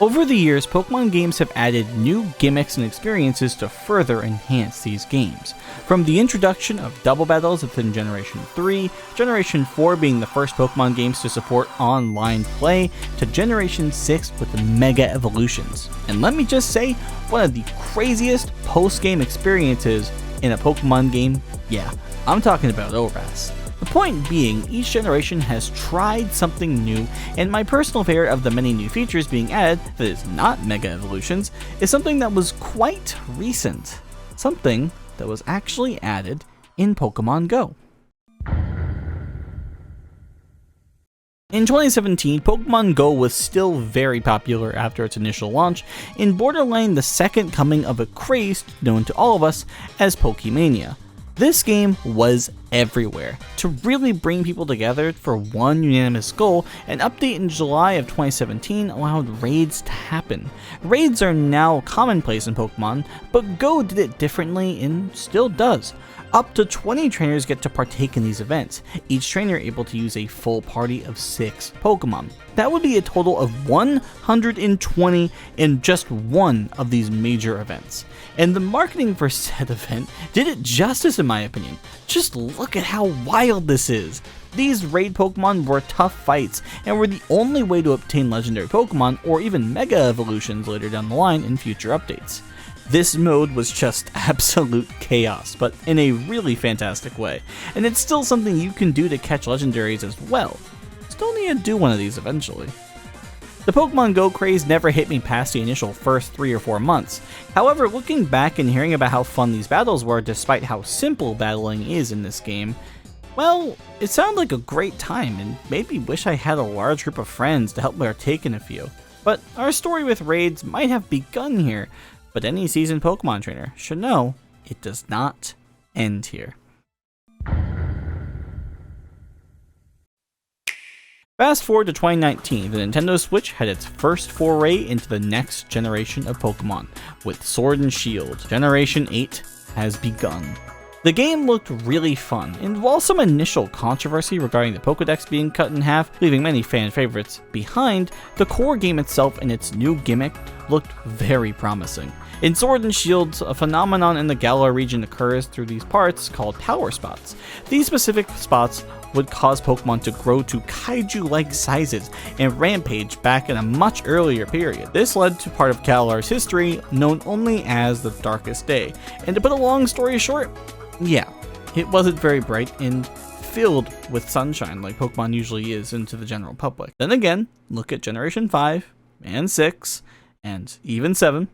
Over the years, Pokemon games have added new gimmicks and experiences to further enhance these games. From the introduction of double battles within Generation 3, Generation 4 being the first Pokemon games to support online play, to Generation 6 with the Mega Evolutions. And let me just say, one of the craziest post-game experiences in a Pokemon game, yeah, I'm talking about ORAS. The point being, each generation has tried something new, and my personal favorite of the many new features being added that is not Mega Evolutions is something that was quite recent. Something that was actually added in Pokemon Go. In 2017, Pokemon Go was still very popular after its initial launch, in borderline the second coming of a craze known to all of us as Pokemania. This game was everywhere. To really bring people together for one unanimous goal, an update in July of 2017 allowed raids to happen. Raids are now commonplace in Pokemon, but Go did it differently and still does. Up to 20 trainers get to partake in these events, each trainer able to use a full party of 6 Pokemon. That would be a total of 120 in just one of these major events. And the marketing for said event did it justice in my opinion. Just look at how wild this is. These raid Pokemon were tough fights and were the only way to obtain legendary Pokemon or even Mega Evolutions later down the line in future updates. This mode was just absolute chaos, but in a really fantastic way, and it's still something you can do to catch legendaries as well. Still need to do one of these eventually. The Pokemon Go craze never hit me past the initial first 3 or 4 months. However, looking back and hearing about how fun these battles were despite how simple battling is in this game, well, it sounded like a great time and made me wish I had a large group of friends to help me partake in a few. But our story with raids might have begun here, but any seasoned Pokemon trainer should know it does not end here. Fast forward to 2019, the Nintendo Switch had its first foray into the next generation of Pokemon, with Sword and Shield. Generation 8 has begun. The game looked really fun, and while some initial controversy regarding the Pokédex being cut in half, leaving many fan favorites behind, the core game itself and its new gimmick looked very promising. In Sword and Shield, a phenomenon in the Galar region occurs through these parts called power spots. These specific spots would cause Pokemon to grow to kaiju-like sizes and rampage back in a much earlier period. This led to part of Galar's history known only as the Darkest Day. And to put a long story short, yeah, it wasn't very bright and filled with sunshine like Pokemon usually is into the general public. Then again, look at Generation 5 and 6 and even 7.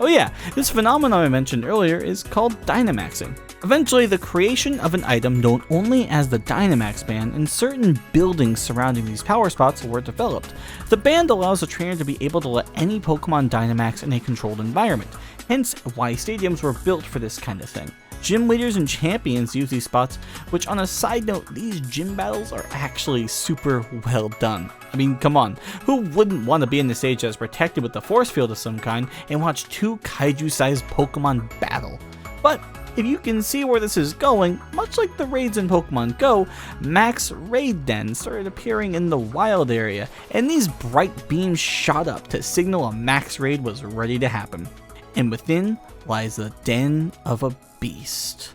Oh yeah, this phenomenon I mentioned earlier is called Dynamaxing. Eventually, the creation of an item known only as the Dynamax Band and certain buildings surrounding these power spots were developed. The band allows the trainer to be able to let any Pokemon Dynamax in a controlled environment, hence why stadiums were built for this kind of thing. Gym leaders and champions use these spots, which on a side note, these gym battles are actually super well done. I mean, come on, who wouldn't want to be in the stage that's protected with a force field of some kind and watch 2 kaiju-sized Pokemon battle? But if you can see where this is going, much like the raids in Pokemon Go, Max Raid Dens started appearing in the wild area, and these bright beams shot up to signal a Max Raid was ready to happen. And within lies the den of a beast.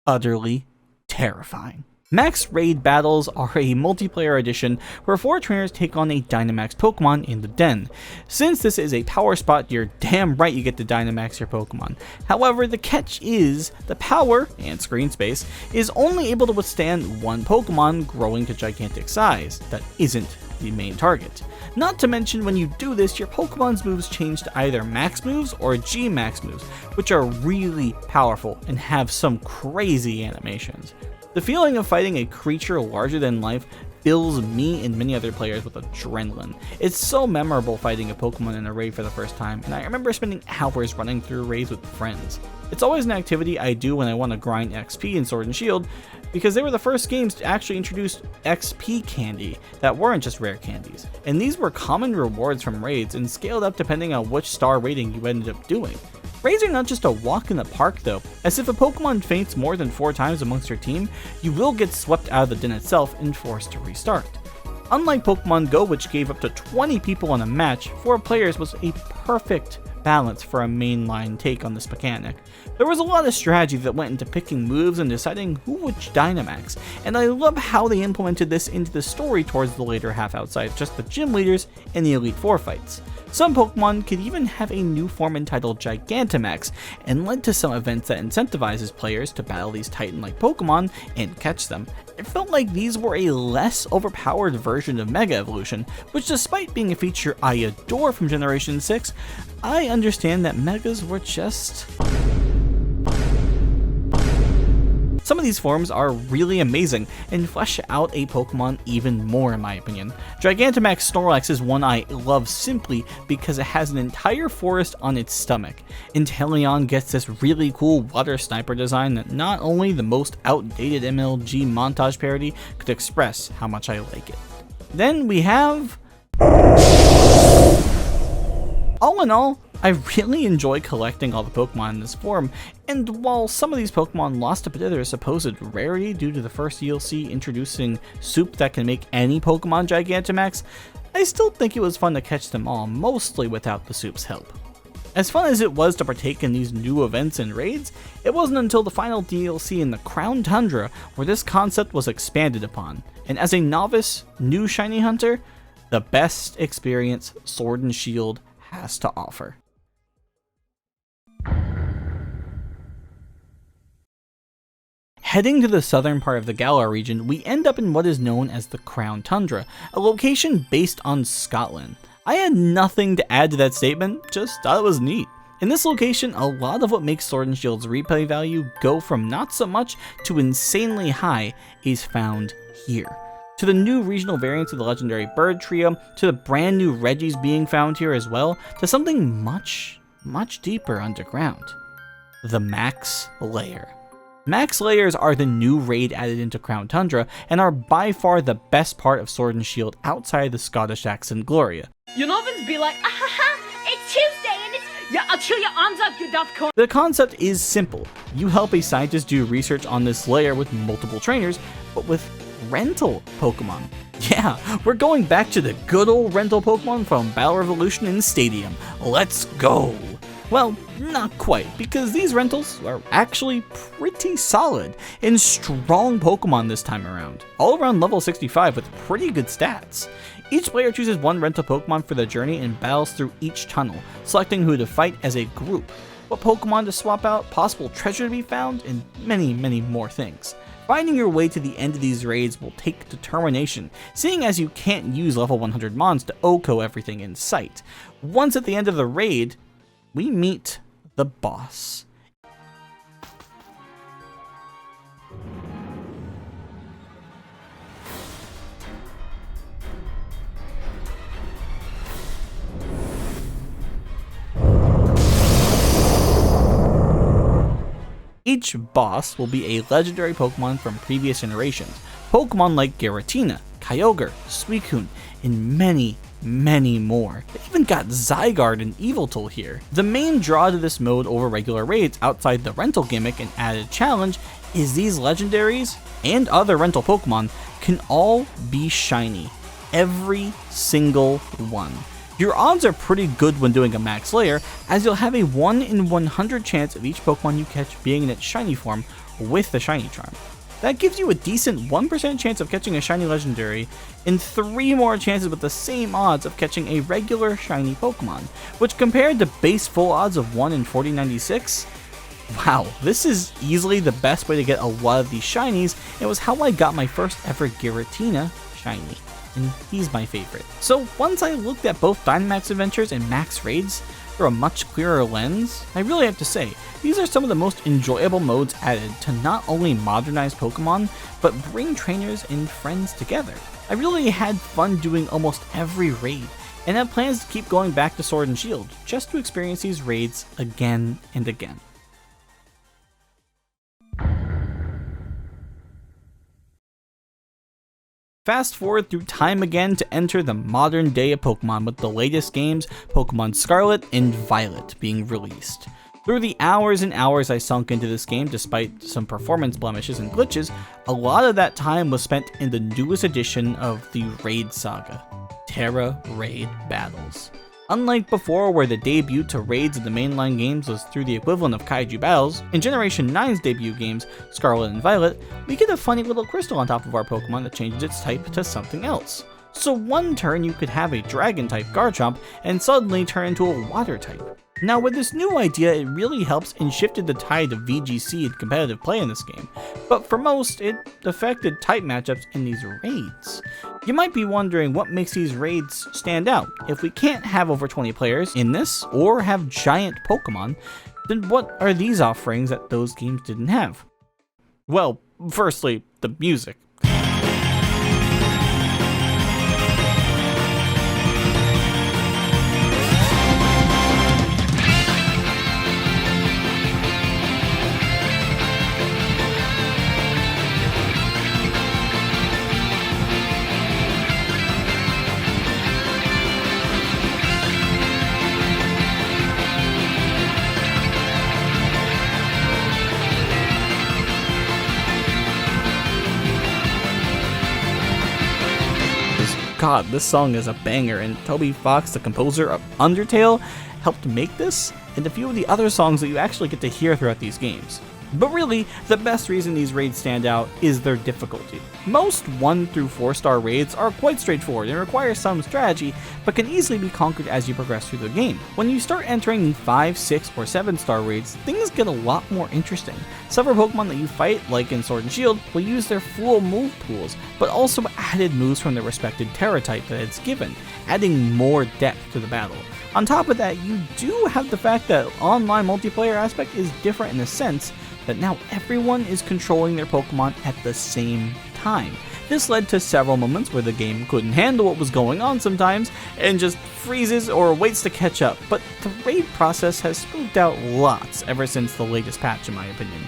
Utterly terrifying. Max Raid Battles are a multiplayer edition where 4 trainers take on a Dynamax Pokemon in the den. Since this is a power spot, you're damn right you get to Dynamax your Pokemon. However, the catch is, the power, and screen space, is only able to withstand 1 Pokemon growing to gigantic size. That isn't the main target. Not to mention, when you do this, your Pokemon's moves change to either Max moves or G-Max moves, which are really powerful and have some crazy animations. The feeling of fighting a creature larger than life fills me and many other players with adrenaline. It's so memorable fighting a Pokemon in a raid for the first time, and I remember spending hours running through raids with friends. It's always an activity I do when I want to grind XP in Sword and Shield, because they were the first games to actually introduce XP candy that weren't just rare candies, and these were common rewards from raids and scaled up depending on which star rating you ended up doing. Raids are not just a walk in the park though, as if a Pokemon faints more than 4 times amongst your team, you will get swept out of the den itself and forced to restart. Unlike Pokemon Go, which gave up to 20 people in a match, 4 players was a perfect balance for a mainline take on this mechanic. There was a lot of strategy that went into picking moves and deciding who would Dynamax, and I love how they implemented this into the story towards the later half outside just the gym leaders and the Elite Four fights. Some Pokemon could even have a new form entitled Gigantamax, and led to some events that incentivizes players to battle these Titan-like Pokemon and catch them. It felt like these were a less overpowered version of Mega Evolution, which despite being a feature I adore from Generation 6, I understand that Megas were just... Some of these forms are really amazing and flesh out a Pokemon even more in my opinion. Gigantamax Snorlax is one I love simply because it has an entire forest on its stomach. Inteleon gets this really cool water sniper design that not only the most outdated MLG montage parody could express how much I like it. Then we have... All in all, I really enjoy collecting all the Pokemon in this form, and while some of these Pokemon lost a bit of their supposed rarity due to the first DLC introducing soup that can make any Pokemon Gigantamax, I still think it was fun to catch them all, mostly without the soup's help. As fun as it was to partake in these new events and raids, it wasn't until the final DLC in the Crown Tundra where this concept was expanded upon, and as a novice, new shiny hunter, the best experience Sword and Shield has to offer. Heading to the southern part of the Galar region, we end up in what is known as the Crown Tundra, a location based on Scotland. I had nothing to add to that statement, just thought it was neat. In this location, a lot of what makes Sword and Shield's replay value go from not so much to insanely high is found here. To the new regional variants of the legendary bird trio, to the brand new Regis being found here as well, to something much deeper underground. The Max Lair. Max Lairs are the new raid added into Crown Tundra, and are by far the best part of Sword and Shield outside the Scottish accent Gloria. You know, be like, it's Tuesday and it's, yeah, I'll chill your arms up, you duff corn. The concept is simple. You help a scientist do research on this lair with multiple trainers, but with rental Pokemon. Yeah, we're going back to the good old rental Pokemon from Battle Revolution and Stadium. Let's go! Well, not quite, because these rentals are actually pretty solid and strong Pokemon this time around, all around level 65 with pretty good stats. Each player chooses one rental Pokemon for the journey and battles through each tunnel, selecting who to fight as a group, what Pokemon to swap out, possible treasure to be found, and many more things. Finding your way to the end of these raids will take determination, seeing as you can't use level 100 Mons to OHKO everything in sight. Once at the end of the raid, we meet the boss. Each boss will be a legendary Pokemon from previous generations. Pokemon like Giratina, Kyogre, Suicune, and many more. They even got Zygarde and Yveltal here. The main draw to this mode over regular raids outside the rental gimmick and added challenge is these legendaries and other rental Pokemon can all be shiny. Every single one. Your odds are pretty good when doing a max layer, as you'll have a 1 in 100 chance of each Pokemon you catch being in its shiny form with the shiny charm. That gives you a decent 1% chance of catching a shiny legendary, and 3 more chances with the same odds of catching a regular shiny Pokemon, which compared to base full odds of 1 in 4096, wow, this is easily the best way to get a lot of these shinies, and it was how I got my first ever Giratina shiny, and he's my favorite. So once I looked at both Dynamax Adventures and Max Raids through a much clearer lens, I really have to say, these are some of the most enjoyable modes added to not only modernize Pokemon, but bring trainers and friends together. I really had fun doing almost every raid, and have plans to keep going back to Sword and Shield, just to experience these raids again and again. Fast forward through time again to enter the modern day of Pokemon with the latest games, Pokemon Scarlet and Violet, being released. Through the hours and hours I sunk into this game, despite some performance blemishes and glitches, a lot of that time was spent in the newest edition of the Raid Saga, Terra Raid Battles. Unlike before, where the debut to raids in the mainline games was through the equivalent of kaiju battles, in Generation 9's debut games, Scarlet and Violet, we get a funny little crystal on top of our Pokemon that changes its type to something else. So one turn you could have a dragon type Garchomp and suddenly turn into a water type. Now with this new idea, it really helps and shifted the tide of VGC and competitive play in this game, but for most, it affected type matchups in these raids. You might be wondering what makes these raids stand out. If we can't have over 20 players in this, or have giant Pokemon, then what are these offerings that those games didn't have? Well, firstly, the music. God, this song is a banger, and Toby Fox, the composer of Undertale, helped make this, and a few of the other songs that you actually get to hear throughout these games. But really, the best reason these raids stand out is their difficulty. Most 1 through 4 star raids are quite straightforward and require some strategy, but can easily be conquered as you progress through the game. When you start entering 5, 6, or 7 star raids, things get a lot more interesting. Several Pokemon that you fight, like in Sword and Shield, will use their full move pools, but also added moves from their respected Terra type that it's given, adding more depth to the battle. On top of that, you do have the fact that online multiplayer aspect is different in the sense that now everyone is controlling their Pokemon at the same time. This led to several moments where the game couldn't handle what was going on sometimes and just freezes or waits to catch up, but the raid process has smoothed out lots ever since the latest patch in my opinion.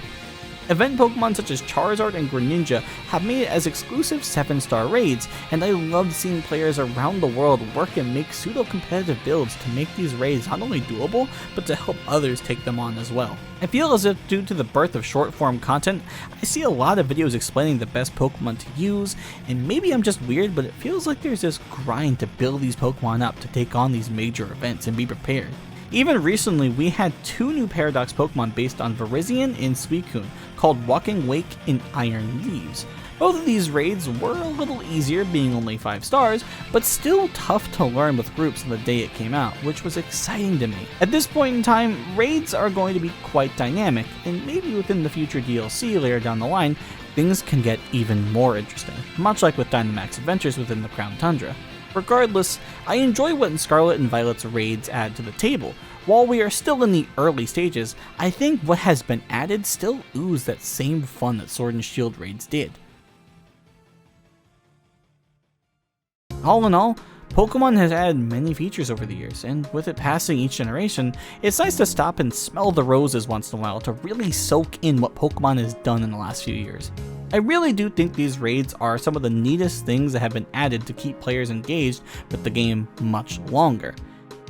Event Pokemon such as Charizard and Greninja have made it as exclusive 7-star raids, and I love seeing players around the world work and make pseudo-competitive builds to make these raids not only doable, but to help others take them on as well. I feel as if due to the birth of short-form content, I see a lot of videos explaining the best Pokemon to use, and maybe I'm just weird, but it feels like there's this grind to build these Pokemon up to take on these major events and be prepared. Even recently, we had 2 new Paradox Pokemon based on Virizion and Suicune, called Walking Wake and Iron Leaves. Both of these raids were a little easier, being only 5 stars, but still tough to learn with groups on the day it came out, which was exciting to me. At this point in time, raids are going to be quite dynamic, and maybe within the future DLC later down the line, things can get even more interesting, much like with Dynamax Adventures within the Crown Tundra. Regardless, I enjoy what Scarlet and Violet's raids add to the table. While we are still in the early stages, I think what has been added still oozes that same fun that Sword and Shield raids did. All in all, Pokemon has added many features over the years, and with it passing each generation, it's nice to stop and smell the roses once in a while to really soak in what Pokemon has done in the last few years. I really do think these raids are some of the neatest things that have been added to keep players engaged with the game much longer.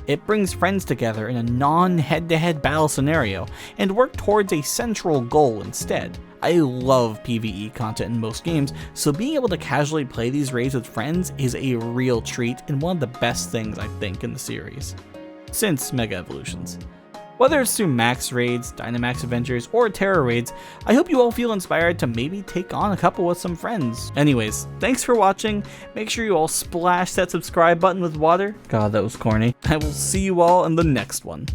It brings friends together in a non-head-to-head battle scenario, and work towards a central goal instead. I love PvE content in most games, so being able to casually play these raids with friends is a real treat and one of the best things I think in the series since Mega Evolutions. Whether it's through Max raids, Dynamax Adventures, or Terra raids, I hope you all feel inspired to maybe take on a couple with some friends. Anyways, thanks for watching. Make sure you all splash that subscribe button with water. God, that was corny. I will see you all in the next one.